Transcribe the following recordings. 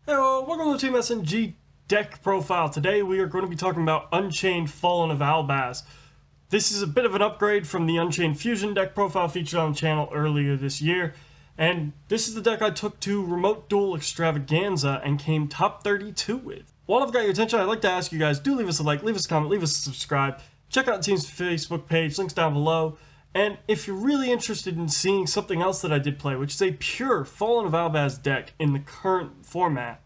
Hello, welcome to Team SNG Deck Profile. Today we are going to be talking about Unchained Fallen of Albaz. This is a bit of an upgrade from the Unchained Fusion Deck Profile featured on the channel earlier this year. And this is the deck I took to Remote Duel Extravaganza and came top 32 with. While I've got your attention, I'd like to ask you guys, do leave us a like, leave us a comment, leave us a subscribe. Check out the team's Facebook page, links down below. And if you're really interested in seeing something else that I did play, which is a pure Fallen of Albaz deck in the current format,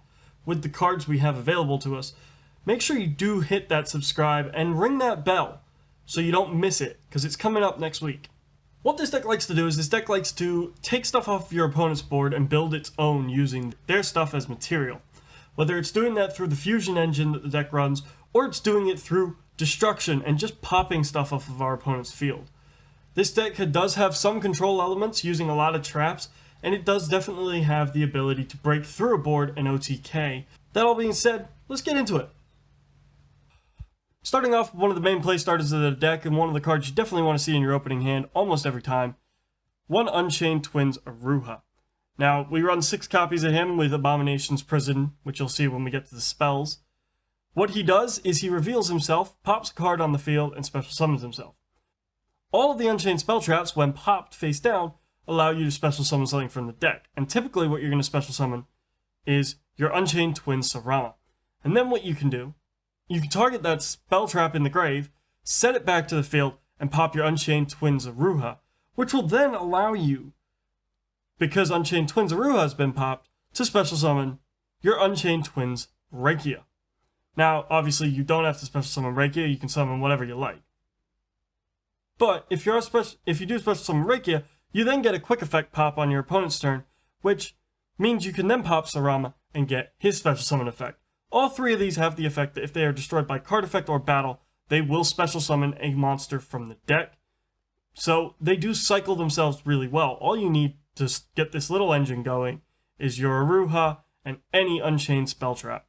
with the cards we have available to us, make sure you do hit that subscribe and ring that bell so you don't miss it, because it's coming up next week. What this deck likes to do is this deck likes to take stuff off your opponent's board and build its own using their stuff as material. Whether it's doing that through the fusion engine that the deck runs, or it's doing it through destruction and just popping stuff off of our opponent's field. This deck does have some control elements using a lot of traps, and it does definitely have the ability to break through a board and OTK. That all being said, let's get into it. Starting off with one of the main play starters of the deck, and one of the cards you definitely want to see in your opening hand almost every time, one Unchained Twins Aruha. Now, we run 6 copies of him with Abomination's Prison, which you'll see when we get to the spells. What he does is he reveals himself, pops a card on the field, and special summons himself. All of the Unchained spell traps, when popped face down, allow you to special summon something from the deck. And typically what you're going to special summon is your Unchained Twin Sarama. And then what you can do, you can target that spell trap in the grave, set it back to the field, and pop your Unchained Twins Aruha, which will then allow you, because Unchained Twins Aruha has been popped, to special summon your Unchained Twins Rekia. Now, obviously, you don't have to special summon Rekia, you can summon whatever you like. But if you do special summon Rekia, you then get a quick effect pop on your opponent's turn, which means you can then pop Sarama and get his special summon effect. All 3 of these have the effect that if they are destroyed by card effect or battle, they will special summon a monster from the deck. So they do cycle themselves really well. All you need to get this little engine going is your Aruha and any Unchained spell trap.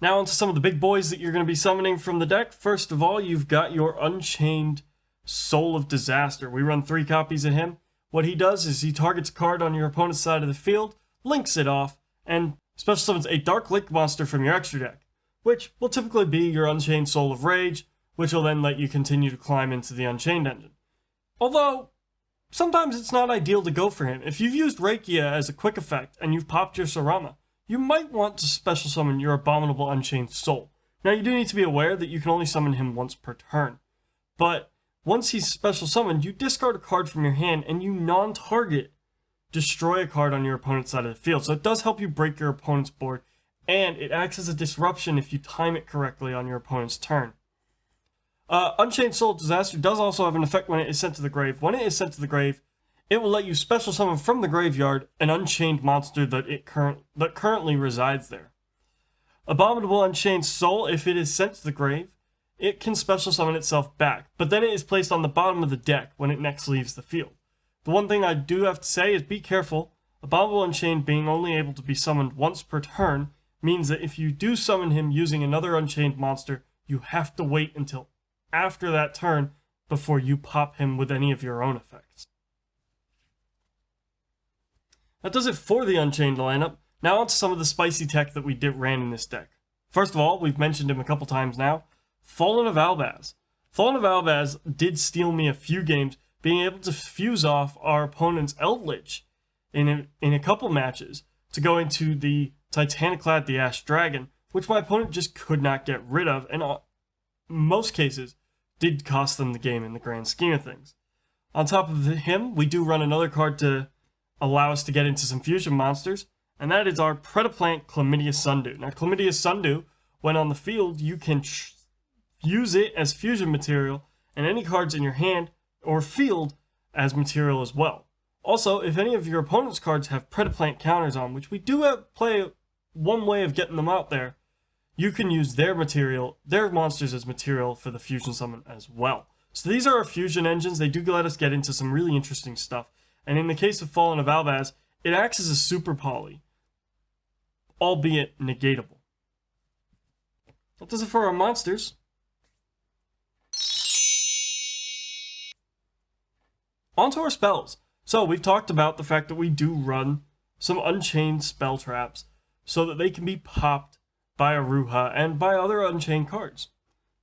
Now onto some of the big boys that you're going to be summoning from the deck. First of all, you've got your Unchained Soul of Disaster. We run 3 copies of him. What he does is he targets a card on your opponent's side of the field, links it off, and special summons a Dark Link monster from your extra deck, which will typically be your Unchained Soul of Rage, which will then let you continue to climb into the Unchained engine. Although, sometimes it's not ideal to go for him. If you've used Rekia as a quick effect and you've popped your Sarama, you might want to special summon your Abominable Unchained Soul. Now you do need to be aware that you can only summon him once per turn, but once he's special summoned, you discard a card from your hand and you non-target destroy a card on your opponent's side of the field. So it does help you break your opponent's board, and it acts as a disruption if you time it correctly on your opponent's turn. Unchained Soul of Disaster does also have an effect when it is sent to the grave. When it is sent to the grave, it will let you special summon from the graveyard an Unchained monster that currently resides there. Abominable Unchained Soul, if it is sent to the grave, it can special summon itself back, but then it is placed on the bottom of the deck when it next leaves the field. The one thing I do have to say is be careful. Abominable Unchained being only able to be summoned once per turn means that if you do summon him using another Unchained monster, you have to wait until after that turn before you pop him with any of your own effects. That does it for the Unchained lineup. Now onto some of the spicy tech that we ran in this deck. First of all, we've mentioned him a couple times now, Fallen of Albaz. Fallen of Albaz did steal me a few games, being able to fuse off our opponent's Eldritch in a couple matches to go into the Titaniclad the Ash Dragon, which my opponent just could not get rid of, and in most cases did cost them the game in the grand scheme of things. On top of him, we do run another card to allow us to get into some fusion monsters, and that is our Predaplant Chlamydia Sundew. Now, Chlamydia Sundew, when on the field, you can use it as fusion material, and any cards in your hand or field as material as well. Also, if any of your opponent's cards have Predaplant counters on, which we do play one way of getting them out there, you can use their monsters as material for the fusion summon as well. So these are our fusion engines. They do let us get into some really interesting stuff. And in the case of Fallen of Albaz, it acts as a super poly, albeit negatable. That does it for our monsters. On to our spells. So we've talked about the fact that we do run some Unchained spell traps so that they can be popped by Aruha and by other Unchained cards.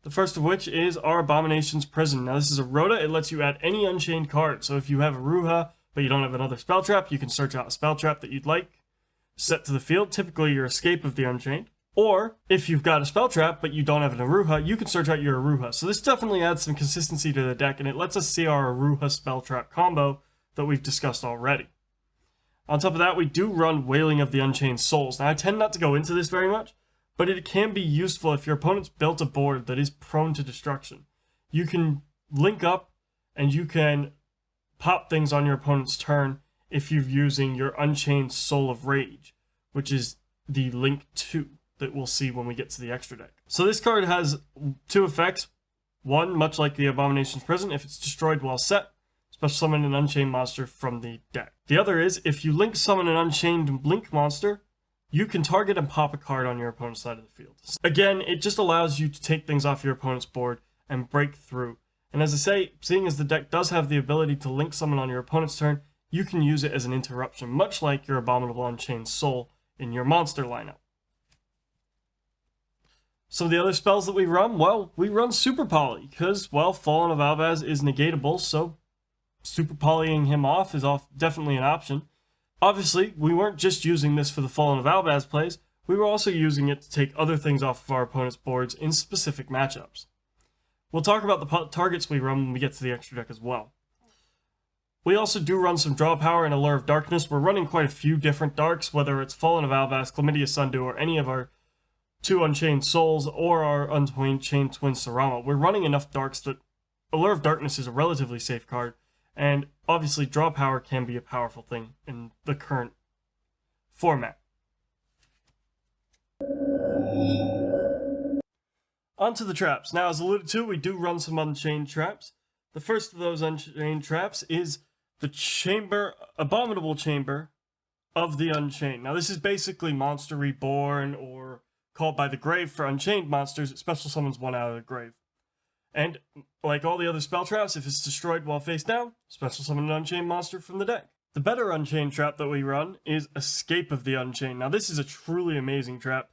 The first of which is our Abomination's Prison. Now this is a Rota, it lets you add any Unchained card. So if you have Aruha, but you don't have another spell trap, you can search out a spell trap that you'd like, set to the field, typically your Escape of the Unchained. Or, if you've got a spell trap, but you don't have an Aruha, you can search out your Aruha. So this definitely adds some consistency to the deck, and it lets us see our Aruha spell trap combo that we've discussed already. On top of that, we do run Wailing of the Unchained Souls. Now, I tend not to go into this very much, but it can be useful if your opponent's built a board that is prone to destruction. You can link up, and you can pop things on your opponent's turn if you're using your Unchained Soul of Rage, which is the link 2 that we'll see when we get to the extra deck. So this card has 2 effects. One, much like the Abomination's Prison, if it's destroyed while set, special summon an Unchained monster from the deck. The other is, if you link summon an Unchained Link monster, you can target and pop a card on your opponent's side of the field. Again, it just allows you to take things off your opponent's board and break through. And as I say, seeing as the deck does have the ability to link summon on your opponent's turn, you can use it as an interruption, much like your Abominable Unchained Soul in your monster lineup. Some of the other spells that we run, well, we run Super Poly, because, well, Fallen of Albaz is negatable, so Super Polying him off is definitely an option. Obviously, we weren't just using this for the Fallen of Albaz plays, we were also using it to take other things off of our opponent's boards in specific matchups. We'll talk about the targets we run when we get to the extra deck as well. We also do run some draw power and Allure of Darkness. We're running quite a few different darks, whether it's Fallen of Albaz, Chlamydia Sundew, or any of our 2 Unchained Souls, or our Unchained Twin Sarama. We're running enough darks that Allure of Darkness is a relatively safe card, and obviously draw power can be a powerful thing in the current format. On to the traps. Now, as alluded to, we do run some Unchained traps. The first of those Unchained traps is the Abominable Chamber of the Unchained. Now, this is basically Monster Reborn, or Called by the Grave for Unchained monsters. It special summons one out of the grave. And, like all the other spell traps, if it's destroyed while face down, special summon an Unchained monster from the deck. The better Unchained trap that we run is Escape of the Unchained. Now, this is a truly amazing trap.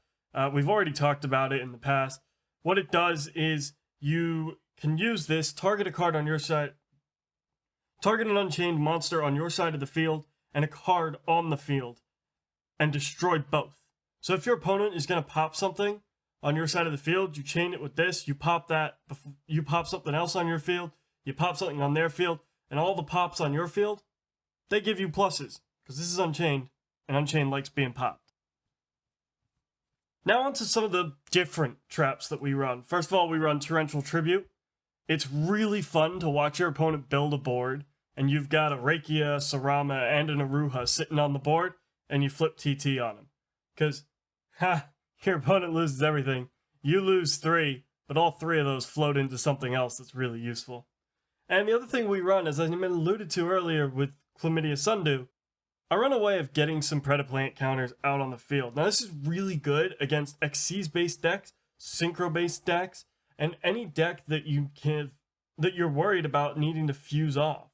We've already talked about it in the past. What it does is you can use this, target a card on your side, target an Unchained monster on your side of the field, and a card on the field, and destroy both. So if your opponent is going to pop something on your side of the field, you chain it with this, you pop that, you pop something else on your field, you pop something on their field, and all the pops on your field, they give you pluses, because this is Unchained, and Unchained likes being popped. Now on to some of the different traps that we run. First of all, we run Torrential Tribute. It's really fun to watch your opponent build a board, and you've got a Rakia, Sarama, and an Aruha sitting on the board, and you flip TT on them. Because, your opponent loses everything. You lose 3, but all 3 of those float into something else that's really useful. And the other thing we run, as I alluded to earlier with Chlamydia Sundew, I run a way of getting some Predaplant counters out on the field. Now this is really good against Xyz-based decks, Synchro-based decks, and any deck that you're worried about needing to fuse off.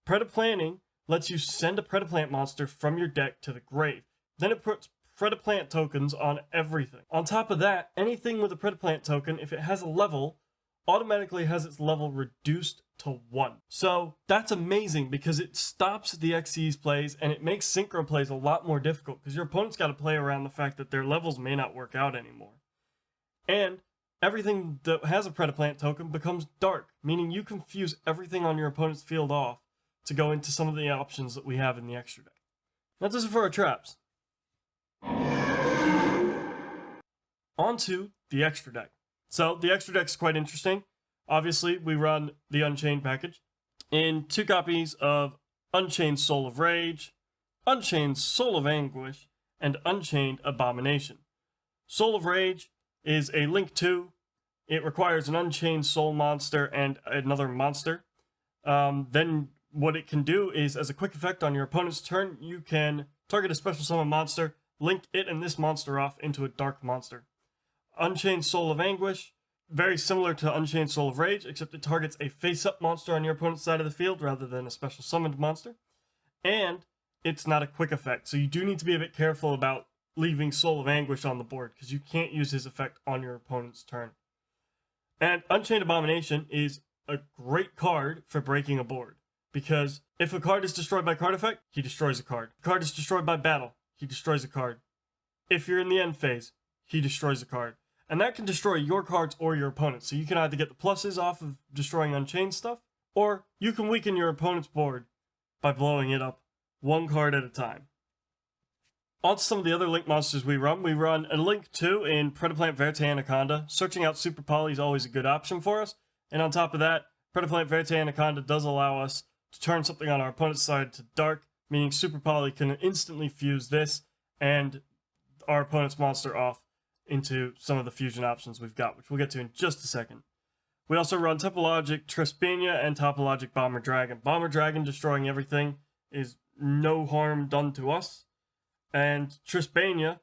Predaplanting lets you send a Predaplant monster from your deck to the grave. Then it puts Predaplant tokens on everything. On top of that, anything with a Predaplant token, if it has a level, automatically has its level reduced to 1. So that's amazing because it stops the Xyz plays and it makes Synchro plays a lot more difficult because your opponent's got to play around the fact that their levels may not work out anymore. And everything that has a Predaplant token becomes dark, meaning you can fuse everything on your opponent's field off to go into some of the options that we have in the extra deck. That does it for our traps. On to the extra deck. So the extra deck is quite interesting. Obviously, we run the Unchained package in 2 copies of Unchained Soul of Rage, Unchained Soul of Anguish, and Unchained Abomination. Soul of Rage is a link 2. It requires an Unchained Soul monster and another monster. Then what it can do is, as a quick effect on your opponent's turn, you can target a special summon monster, link it and this monster off into a dark monster. Unchained Soul of Anguish, very similar to Unchained Soul of Rage, except it targets a face-up monster on your opponent's side of the field rather than a special summoned monster. And it's not a quick effect. So you do need to be a bit careful about leaving Soul of Anguish on the board, because you can't use his effect on your opponent's turn. And Unchained Abomination is a great card for breaking a board, because if a card is destroyed by card effect, he destroys a card. If a card is destroyed by battle, he destroys a card. If you're in the end phase, he destroys a card. And that can destroy your cards or your opponent's. So you can either get the pluses off of destroying Unchained stuff, or you can weaken your opponent's board by blowing it up one card at a time. On to some of the other Link monsters we run. We run a Link 2 in Predaplant Verte Anaconda. Searching out Super Poly is always a good option for us. And on top of that, Predaplant Verte Anaconda does allow us to turn something on our opponent's side to dark, meaning Super Poly can instantly fuse this and our opponent's monster off into some of the fusion options we've got, which we'll get to in just a second. We also run Topologic Trispania and Topologic Bomber Dragon. Bomber Dragon destroying everything is no harm done to us. And Trispania,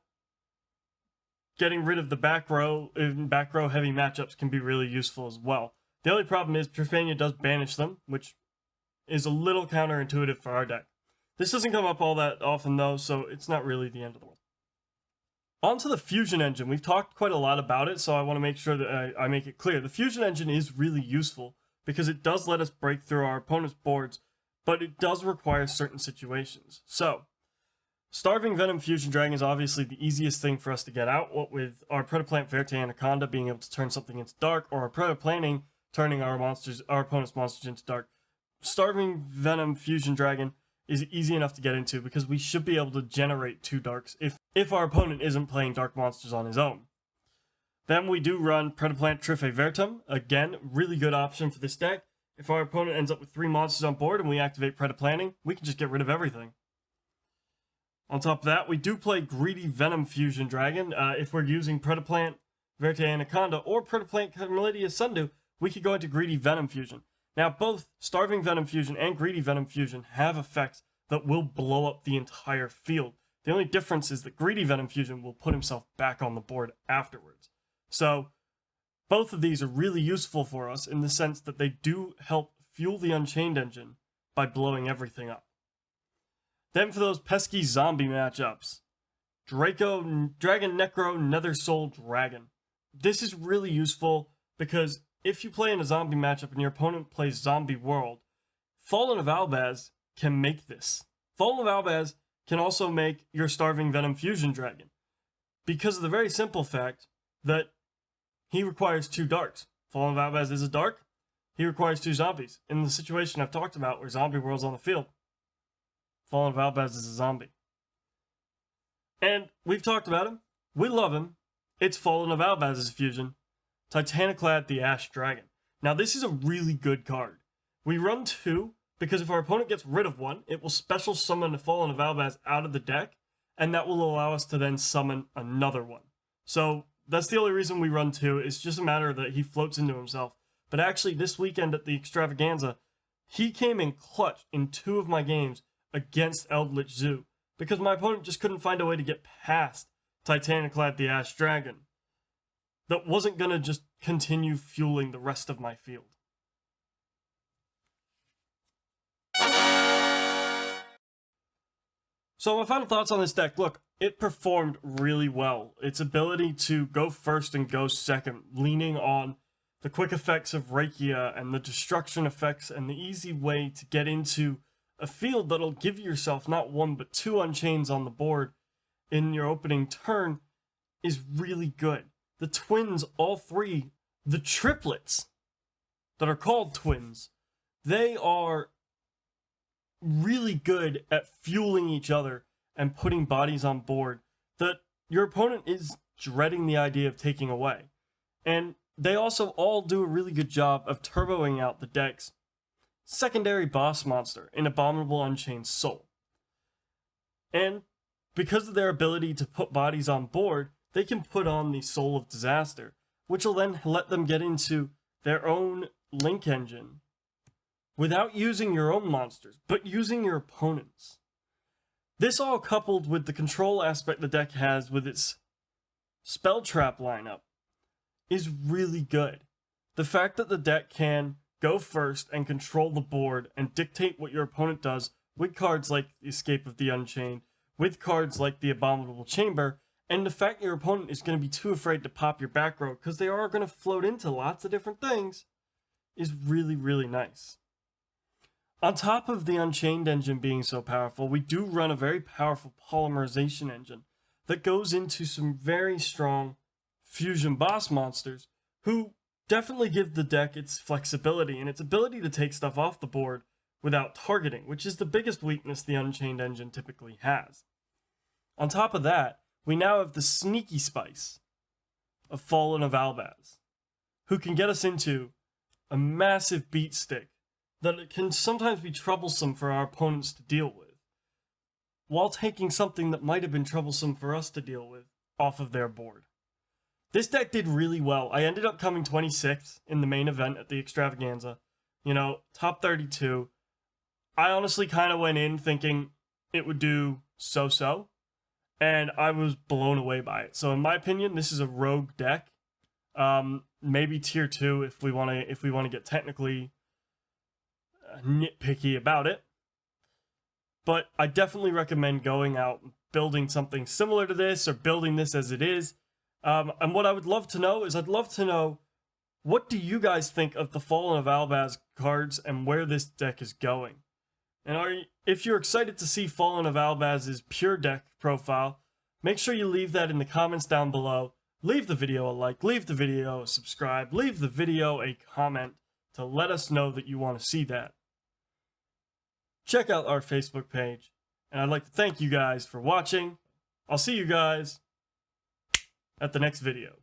getting rid of the back row heavy matchups can be really useful as well. The only problem is Trispania does banish them, which is a little counterintuitive for our deck. This doesn't come up all that often though, so it's not really the end of the world. On to the Fusion Engine. We've talked quite a lot about it, so I want to make sure that I make it clear. The Fusion Engine is really useful because it does let us break through our opponent's boards, but it does require certain situations. So, Starving Venom Fusion Dragon is obviously the easiest thing for us to get out, what with our Predaplant Verte Anaconda being able to turn something into dark, or our Predaplanting turning our opponent's monsters into dark. Starving Venom Fusion Dragon is easy enough to get into because we should be able to generate 2 darks if our opponent isn't playing dark monsters on his own. Then we do run Predaplant Triffe Vertum. Again, really good option for this deck. If our opponent ends up with 3 monsters on board and we activate Predaplanting, we can just get rid of everything. On top of that, we do play Greedy Venom Fusion Dragon. If we're using Predaplant Verte Anaconda or Predaplant Camellia Sundew, we could go into Greedy Venom Fusion. Now, both Starving Venom Fusion and Greedy Venom Fusion have effects that will blow up the entire field. The only difference is that Greedy Venom Fusion will put himself back on the board afterwards. So, both of these are really useful for us in the sense that they do help fuel the Unchained engine by blowing everything up. Then for those pesky zombie matchups, Dragon Necro Nether Soul Dragon. This is really useful because if you play in a zombie matchup and your opponent plays Zombie World, Fallen of Albaz can make this. Fallen of Albaz can also make your Starving Venom Fusion Dragon, because of the very simple fact that he requires 2 darks. Fallen of Albaz is a dark, he requires 2 zombies. In the situation I've talked about where Zombie World's on the field, Fallen of Albaz is a zombie. And we've talked about him, we love him, it's Fallen of Albaz's fusion, Titaniclad the Ash Dragon. Now this is a really good card. We run 2, because if our opponent gets rid of one, it will special summon the Fallen of Albaz out of the deck, and that will allow us to then summon another one. So that's the only reason we run 2, it's just a matter that he floats into himself. But actually this weekend at the Extravaganza, he came in clutch in 2 of my games against Eldritch Zoo, because my opponent just couldn't find a way to get past Titaniclad the Ash Dragon that wasn't going to just continue fueling the rest of my field. So my final thoughts on this deck. Look, it performed really well. Its ability to go first and go second, leaning on the quick effects of Rakia and the destruction effects and the easy way to get into a field that'll give yourself not 1 but 2 Unchains on the board in your opening turn is really good. The twins, all 3, the triplets that are called twins, they are really good at fueling each other and putting bodies on board that your opponent is dreading the idea of taking away. And they also all do a really good job of turboing out the deck's secondary boss monster, an Abominable Unchained Soul. And because of their ability to put bodies on board, they can put on the Soul of Disaster, which will then let them get into their own Link engine without using your own monsters, but using your opponent's. This all coupled with the control aspect the deck has with its spell trap lineup is really good. The fact that the deck can go first and control the board and dictate what your opponent does with cards like Escape of the Unchained, with cards like the Abominable Chamber, and the fact your opponent is going to be too afraid to pop your back row because they are going to float into lots of different things is really, really nice. On top of the Unchained engine being so powerful, we do run a very powerful polymerization engine that goes into some very strong fusion boss monsters who definitely give the deck its flexibility and its ability to take stuff off the board without targeting, which is the biggest weakness the Unchained engine typically has. On top of that, we now have the sneaky spice of Fallen of Albaz, who can get us into a massive beat stick that can sometimes be troublesome for our opponents to deal with, while taking something that might have been troublesome for us to deal with off of their board. This deck did really well. I ended up coming 26th in the main event at the Extravaganza. You know, top 32. I honestly kind of went in thinking it would do so-so, and I was blown away by it. So in my opinion, this is a rogue deck. Maybe tier 2 if we want to get technically nitpicky about it. But I definitely recommend going out and building something similar to this, or building this as it is. And what I would love to know is, I'd love to know, what do you guys think of the Fallen of Albaz cards and where this deck is going? And if you're excited to see Fallen of Albaz's pure deck profile, make sure you leave that in the comments down below. Leave the video a like, leave the video a subscribe, leave the video a comment to let us know that you want to see that. Check out our Facebook page, and I'd like to thank you guys for watching. I'll see you guys at the next video.